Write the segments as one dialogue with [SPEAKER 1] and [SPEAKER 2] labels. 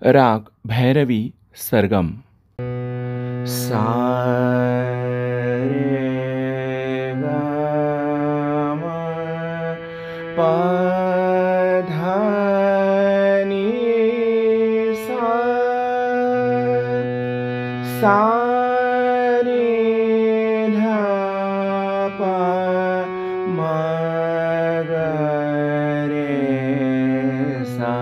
[SPEAKER 1] राग भैरवी सरगम। सा रे ग म प ध नि सा, सा रे ध प म ग रे सा।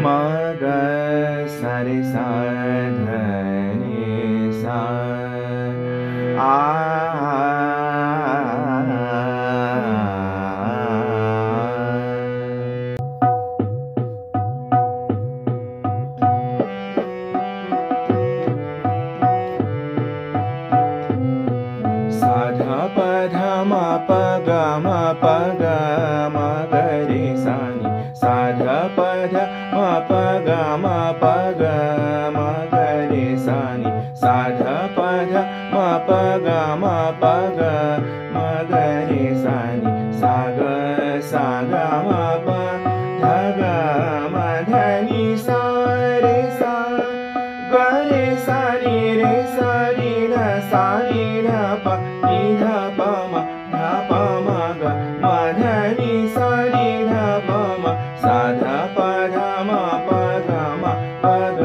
[SPEAKER 1] म ग सा रे सा ध नि सा, सा ध प ध म प ग म प ग म ग रे सा नि, सा ध प ध म प ग म प ग म ग रे सा नि, सा ध प ध म प ग म प ग म ग रे सा नि, सा ग म प ध ग म ध नि सा रे सा, ग रे सा नि रे सा नि ध सा नि ध प नि ध प म ध प म ग म ध नि सा नि ध प म, सा ध प ध म प ग म प ग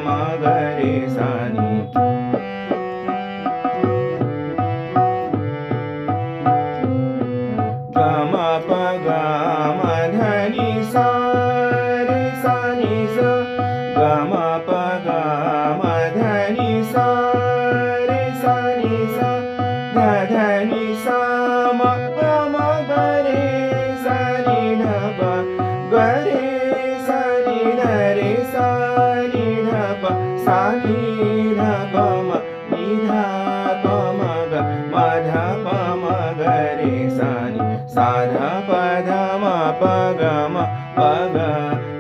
[SPEAKER 1] म ग रे सा नि, ग म प ग म ध नि सा रे सा नि सा, ग म प ग म ध नि सा रे सा नि सा, ध ध नि सा म ग म ग रे सा नि ध प, ग रे सा नि ध रे सा नि ध प, सा नि ध प म नि ध प म ग म ध प म ग रे सा नि, सा ध प ध म प ग म प ग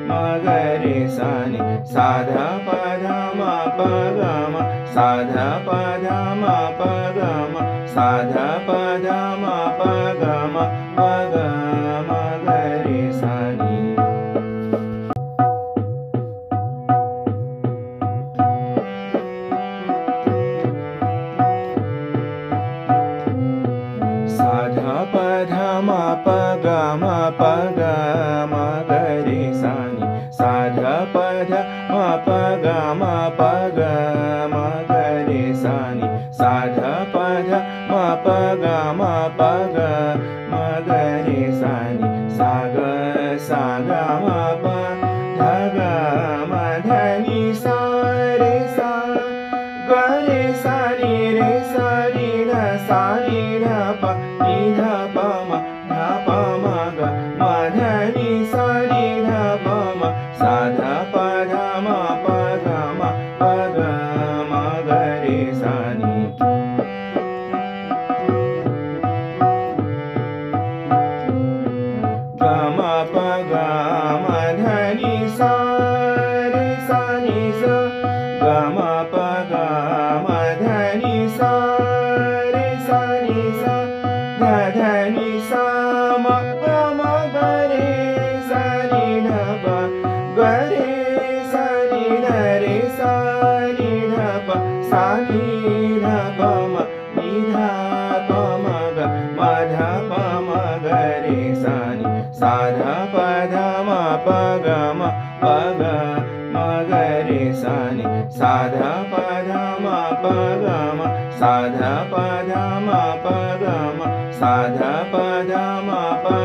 [SPEAKER 1] म ग रे सा नि, सा ध प ध म प ग म, सा ध प ध म प ग म, सा ध प ध म प ग म प ग म ग रे सा नि, सा ध प ध म प ग म प ग म ग रे सा नि, सा ध प ध म प ग म प ग म ग रे सा नि, सा ध प ध म प ग म प ग म ग रे सा नि, सा ग म प ध ग म ध नि सा रे सा, ग रे सा नि रे सा नि ध सा नि ध प नि ध प म ध प म ग म ध नि सा नि ध प म, सा ध प ध म प ग म प ग म ग रे सा नि, ग म प ग म ध नि सा रे सा नि सा, ग म प ग म ध नि सा रे सा नि सा, ध ध नि सा म ग म ग रे सा नि ध प, ग रे सा नि ध रे सा नि ध प, सा नि ध प म नि ध प म ग म ध प म ग रे सा नि, सा ध प ध म प ग म प ग म ग रे सा नि, सा ध प ध म प ग म, सा ध प ध म प ग म, सा ध प ध म प